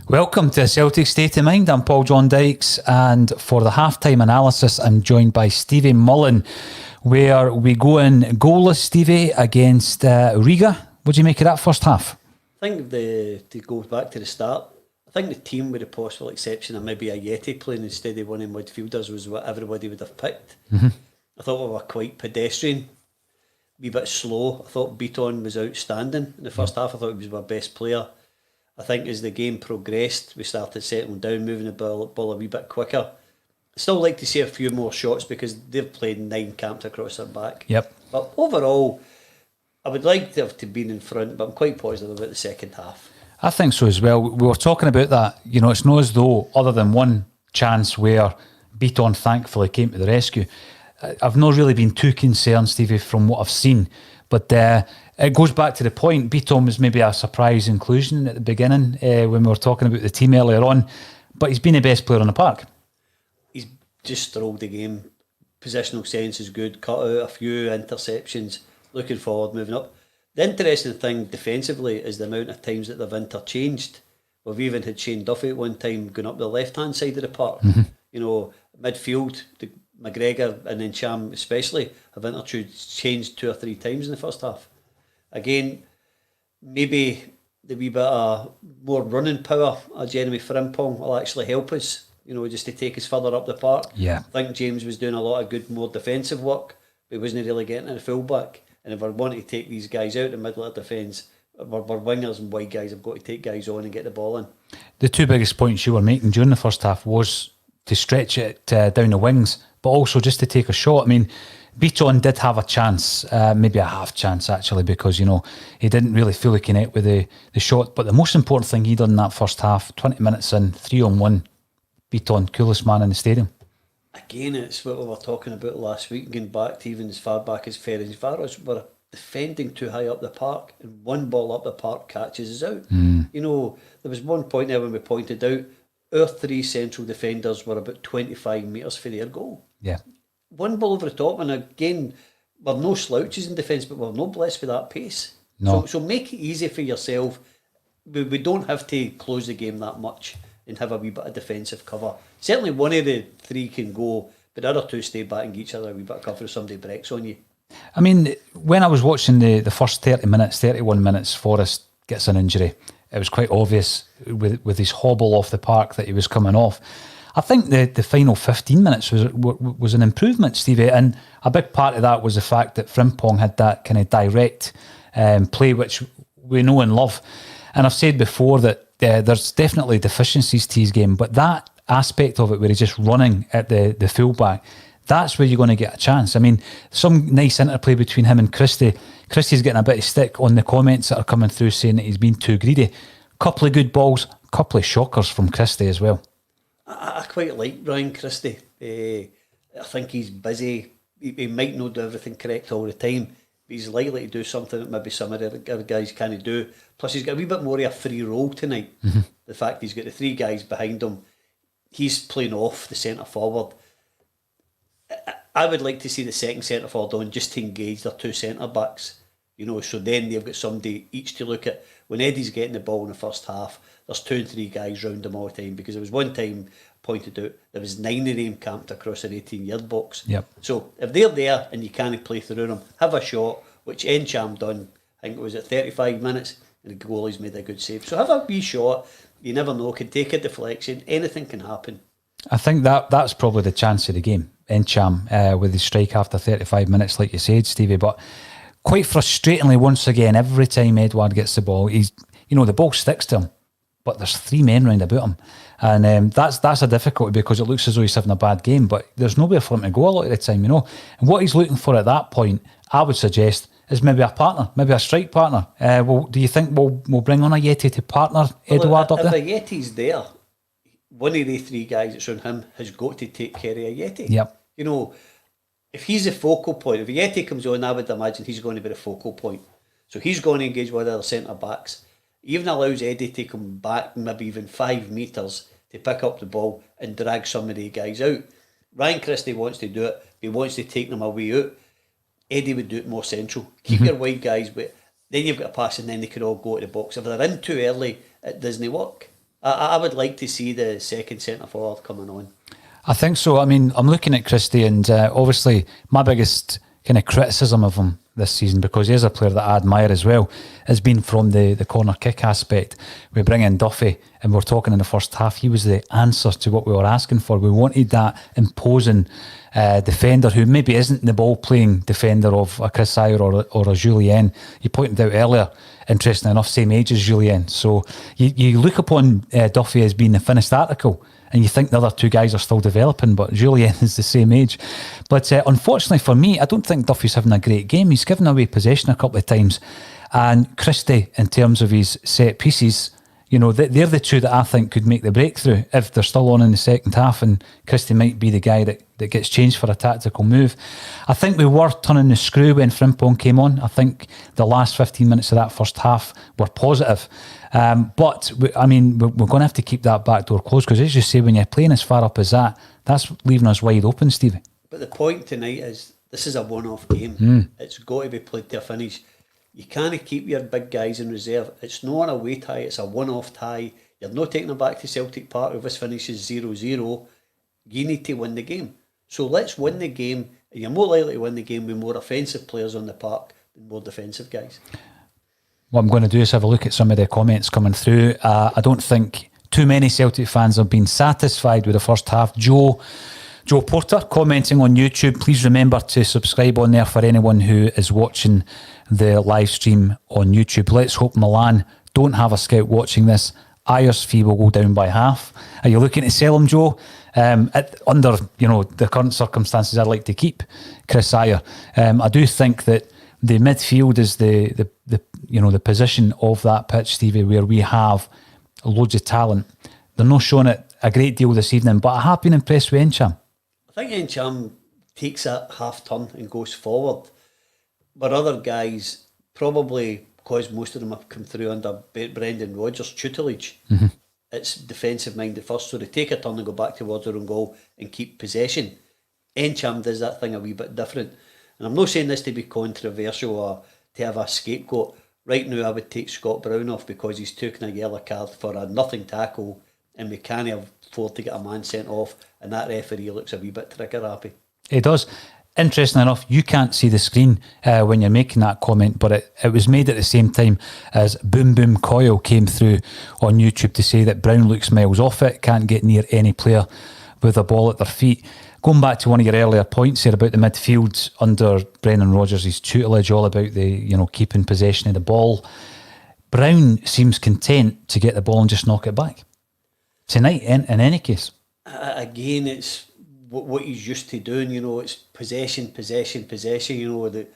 Welcome to Celtic State of Mind. I'm Paul John Dykes, and for the halftime analysis, I'm joined by Stevie Mullen, where we go in goalless, Stevie, against Riga. What do you make of that first half? I think to go back to the start, I think the team, with the possible exception of maybe a Yeti playing instead of one of midfielders, was what everybody would have picked. I thought we were quite pedestrian, a wee bit slow. I thought Beaton was outstanding in the first half. I thought he was my best player. I think as the game progressed, we started settling down, moving the ball a wee bit quicker. I still like to see a few more shots because they've played 9 camped across their back. Yep. But overall, I would like to have been in front, but I'm quite positive about the second half. I think so as well. We were talking about that. You know, it's not as though, other than one chance where Beaton thankfully came to the rescue, I've not really been too concerned, Stevie, from what I've seen. But it goes back to the point. Beaton was maybe a surprise inclusion at the beginning when we were talking about the team earlier on. But he's been the best player on the park. He's just strolled the game. Positional sense is good. Cut out a few interceptions. Looking forward, moving up. The interesting thing defensively is the amount of times that they've interchanged. We've even had Shane Duffy at one time going up the left-hand side of the park. You know, midfield, McGregor and then Cham especially have interchanged 2 or 3 times in the first half. Again, maybe the wee bit of more running power of Jeremy Frimpong will actually help us, you know, just to take us further up the park. Yeah. I think James was doing a lot of good, more defensive work, but he wasn't really getting to the full-back. And if we're wanting to take these guys out in the middle of defence, we're wingers and wide guys have got to take guys on and get the ball in. The 2 biggest points you were making during the first half was to stretch it down the wings, but also just to take a shot. I mean, Beaton did have a chance, maybe a half chance actually, because, you know, he didn't really fully connect with the shot. But the most important thing he done in that first half, 20 minutes in, 3-on-1, Beaton, coolest man in the stadium. Again, it's what we were talking about last week, going back to even as far back as Ferencváros. We're defending too high up the park, and one ball up the park catches us out. You know, there was one point there when we pointed out our 3 central defenders were about 25 metres for their goal. Yeah. One ball over the top, and again, we're no slouches in defence, but we're not blessed with that pace. No. So make it easy for yourself. We don't have to close the game that much and have a wee bit of defensive cover. Certainly one of the 3 can go, but the other 2 stay back and give each other a wee bit of cover if somebody breaks on you. I mean, when I was watching the first 30 minutes, 31 minutes, Forrest gets an injury. It was quite obvious with his hobble off the park that he was coming off. I think the final 15 minutes was an improvement, Stevie, and a big part of that was the fact that Frimpong had that kind of direct play, which we know and love. And I've said before that there's definitely deficiencies to his game, but that aspect of it where he's just running at the fullback, that's where you're going to get a chance. I mean, some nice interplay between him and Christie. Christie's getting a bit of stick on the comments that are coming through saying that he's been too greedy. Couple of good balls, couple of shockers from Christie as well. I quite like Ryan Christie. I think he's busy. He might not do everything correct all the time, but he's likely to do something that maybe some of the other guys can't do. Plus, he's got a wee bit more of a free role tonight. The fact he's got the 3 guys behind him, he's playing off the centre forward. I would like to see the second centre forward on just to engage their 2 centre backs, you know, so then they've got somebody each to look at. When Eddie's getting the ball in the first half, there's 2 and 3 guys round him all the time, because there was one time pointed out there was 9 of them camped across an 18-yard box. Yep. So if they're there and you can't play through them, have a shot, which Encham done. I think it was at 35 minutes, and the goalie's made a good save. So have a wee shot. You never know, can take a deflection, anything can happen. I think that's probably the chance of the game. Encham with his strike after 35 minutes, like you said, Stevie. But quite frustratingly, once again, every time Edouard gets the ball, the ball sticks to him, but there's 3 men round about him, and that's a difficulty because it looks as though he's having a bad game, but there's nowhere for him to go a lot of the time, you know. And what he's looking for at that point, I would suggest, is maybe a partner, maybe a strike partner. Do you think we'll bring on a Yeti to partner Edouard up there? If a Yeti's there, one of the 3 guys that's on him has got to take care of a Yeti. Yep. You know, if he's a focal point, if a Yeti comes on, I would imagine he's going to be the focal point. So he's going to engage with other centre backs. Even allows Eddie to come back maybe even 5 metres to pick up the ball and drag some of the guys out. Ryan Christie wants to do it. He wants to take them away out. Eddie would do it more central. Keep your wide guys, but Then you've got a pass and then they can all go to the box. If they're in too early, it doesn't work. I would like to see the second centre forward coming on. I think so. I mean, I'm looking at Christie, and obviously my biggest kind of criticism of him this season, because he is a player that I admire as well, has been from the corner kick aspect. We bring in Duffy, and we're talking in the first half, he was the answer to what we were asking for. We wanted that imposing defender who maybe isn't the ball playing defender of a Chris Ayer or a Julien. You pointed out earlier, interesting enough, same age as Julien. So you look upon Duffy as being the finished article, and you think the other two guys are still developing, but Julien is the same age. But unfortunately for me, I don't think Duffy's having a great game. He's given away possession a couple of times. And Christie, in terms of his set pieces, you know, they're the two that I think could make the breakthrough if they're still on in the second half, and Christie might be the guy that gets changed for a tactical move. I think we were turning the screw when Frimpong came on. I think the last 15 minutes of that first half were positive. But, we're going to have to keep that back door closed, because as you say, when you're playing as far up as that, that's leaving us wide open, Stevie. But the point tonight is, this is a one-off game. It's got to be played to a finish. You can't keep your big guys in reserve. It's not an away tie, it's a one-off tie. You're not taking them back to Celtic Park if this finishes 0-0. You need to win the game. So let's win the game. And you're more likely to win the game with more offensive players on the park than more defensive guys. What I'm going to do is have a look at some of the comments coming through. I don't think too many Celtic fans have been satisfied with the first half. Joe Porter commenting on YouTube. Please remember to subscribe on there for anyone who is watching the live stream on YouTube. Let's hope Milan don't have a scout watching this. Ayer's fee will go down by half. Are you looking to sell him, Joe? Under the current circumstances, I'd like to keep Chris Ayer. I do think that the midfield is the position of that pitch, Stevie, where we have loads of talent. They're not showing it a great deal this evening, but I have been impressed with Encham. I think Encham takes that half turn and goes forward, but other guys, probably because most of them have come through under Brendan Rodgers' tutelage, it's defensive minded first, so they take a turn and go back towards their own goal and keep possession. Encham does that thing a wee bit different, and I'm not saying this to be controversial or to have a scapegoat. Right now I would take Scott Brown off because he's taken a yellow card for a nothing tackle, and we can't afford to get a man sent off, and that referee looks a wee bit trigger happy. He does. Interesting enough, you can't see the screen when you're making that comment, but it was made at the same time as Boom Boom Coyle came through on YouTube to say that Brown looks miles off it, can't get near any player with a ball at their feet. Going back to one of your earlier points here about the midfield under Brendan Rodgers' tutelage, all about the keeping possession of the ball, Brown seems content to get the ball and just knock it back. Tonight, in any case. Again, it's what he's used to doing, it's possession.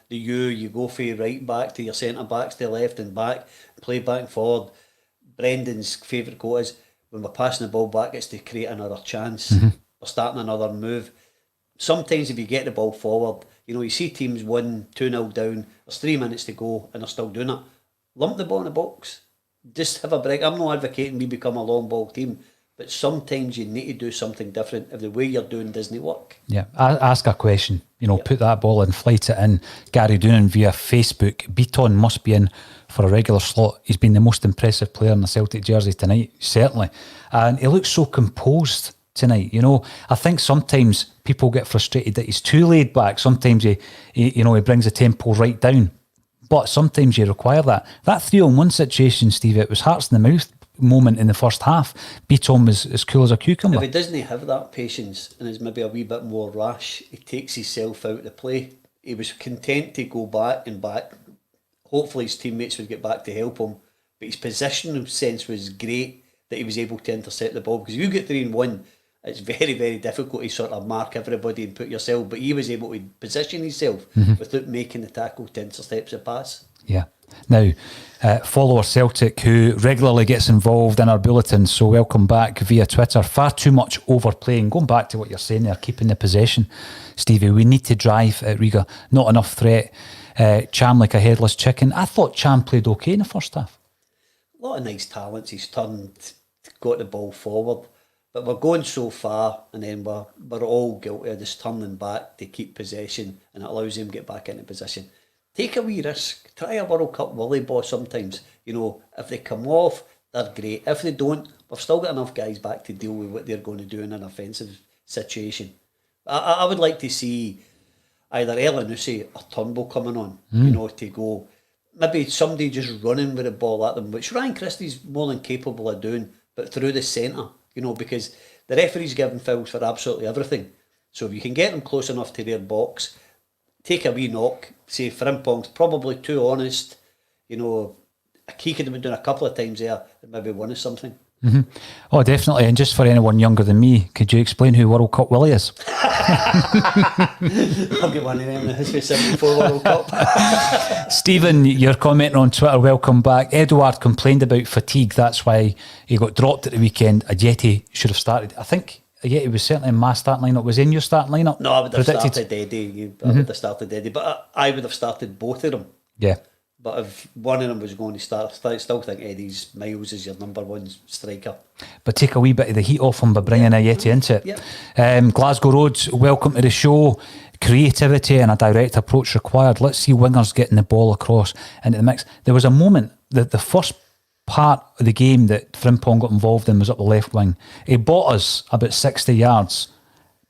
You go for your right back to your centre backs to left and back, play back and forward. Brendan's favourite quote is, when we're passing the ball back, it's to create another chance. We're starting another move. Sometimes if you get the ball forward, you see teams win 2-0 down, there's 3 minutes to go and they're still doing it. Lump the ball in the box. Just have a break. I'm not advocating we become a long ball team, but sometimes you need to do something different if the way you're doing doesn't work. Yeah, ask a question. Put that ball in, flight it in. Gary Doonan via Facebook. Beaton must be in for a regular slot. He's been the most impressive player in the Celtic jersey tonight, certainly. And he looks so composed tonight. I think sometimes people get frustrated that he's too laid back. Sometimes he brings the tempo right down. But sometimes you require that. That 3-on-1 situation, Steve, it was hearts in the mouth moment in the first half. Beaton was as cool as a cucumber. If he doesn't have that patience and is maybe a wee bit more rash, he takes himself out of the play. He was content to go back and back. Hopefully his teammates would get back to help him. But his positional sense was great that he was able to intercept the ball. Because if you get 3-1, it's very, very difficult to sort of mark everybody and put yourself. But he was able to position himself without making the tackle to intercept the pass. Yeah. Now, follower Celtic, who regularly gets involved in our bulletins, so welcome back via Twitter. Far too much overplaying. Going back to what you're saying there, keeping the possession. Stevie, we need to drive at Riga. Not enough threat. Cham like a headless chicken. I thought Cham played okay in the first half. A lot of nice talents. He's got the ball forward. But we're going so far, and then we're all guilty of just turning back to keep possession, and it allows him to get back into position. take a wee risk. Try a World Cup Willie ball sometimes. You know, if they come off, they're great. If they don't, we've still got enough guys back to deal with what they're going to do in an offensive situation. I would like to see either Elyounoussi or Turnbull coming on, you know, to go. Maybe somebody just running with the ball at them, which Ryan Christie's more than capable of doing, but through the centre, you know, because the referee's giving fouls for absolutely everything. So if you can get them close enough to their box, take a wee knock, say Frimpong's probably too honest, you know, he could have been doing a couple of times there and maybe won us something. Mm-hmm. Oh, definitely. And just for anyone younger than me, could you explain who World Cup Willie is? I've got one of them in the history 74 World Cup. Stephen, you're commenting on Twitter, welcome back. Edouard complained about fatigue, that's why he got dropped at the weekend. Ajeti should have started. I think Ajeti was certainly in my starting lineup. Was he in your starting lineup? No, I would have started Eddie. I would have started Eddie, but I would have started both of them. Yeah. But if one of them was going to start, I still think Eddie's Miles is your number one striker. But take a wee bit of the heat off him by bringing Ajeti into it. Yeah. Glasgow Roads, welcome to the show. Creativity and a direct approach required. Let's see wingers getting the ball across into the mix. There was a moment that the first part of the game that Frimpong got involved in was up the left wing. He bought us about 60 yards.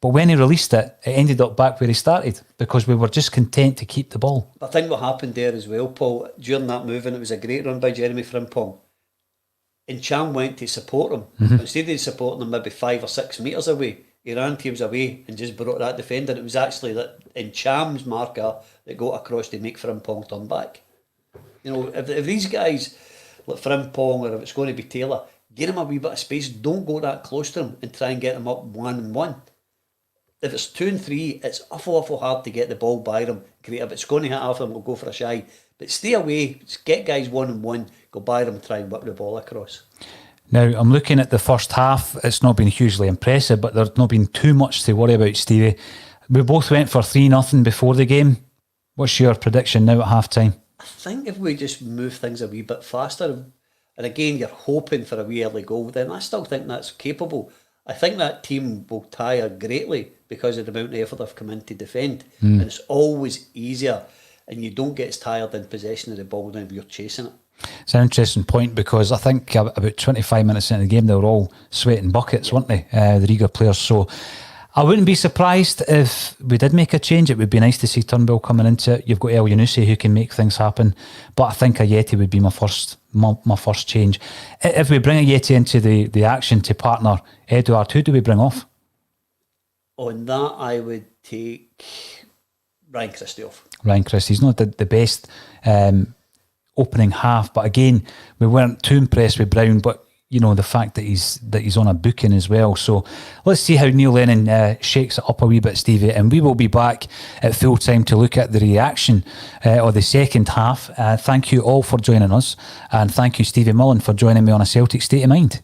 But when he released it, it ended up back where he started because we were just content to keep the ball. I think what happened there as well, Paul, during that move, and it was a great run by Jeremy Frimpong, and Cham went to support him. But instead of supporting him maybe 5 or 6 metres away, he ran teams away and just brought that defender. It was actually that in Cham's marker that got across to make Frimpong turn back. You know, if these guys, like Frimpong or if it's going to be Taylor, get him a wee bit of space, don't go that close to him and try and get him up 1-on-1. If it's 2 and 3, it's awful hard to get the ball by them. Great, if it's going to hit after them, we'll go for a shy. But stay away, just get guys 1-on-1, go by them and try and whip the ball across. Now, I'm looking at the first half. It's not been hugely impressive, but there's not been too much to worry about, Stevie. We both went for 3-0 before the game. What's your prediction now at half-time? I think if we just move things a wee bit faster, and again, you're hoping for a wee early goal, then I still think that's capable. I think that team will tire greatly because of the amount of effort they've come in to defend. And it's always easier and you don't get as tired in possession of the ball than if you're chasing it. It's an interesting point because I think about 25 minutes into the game they were all sweating buckets, weren't they, the Riga players. So I wouldn't be surprised if we did make a change. It would be nice to see Turnbull coming into it. You've got Elyounoussi who can make things happen, but I think Ajeti would be my first change. If we bring Ajeti into the action to partner Edouard, who do we bring off? On that, I would take Ryan Christie off. Ryan Christie's not the best opening half, but again, we weren't too impressed with Brown, but you know, the fact that he's on a booking as well. So let's see how Neil Lennon shakes it up a wee bit, Stevie, and we will be back at full time to look at the reaction of the second half. Thank you all for joining us, and thank you, Stevie Mullen, for joining me on A Celtic State of Mind.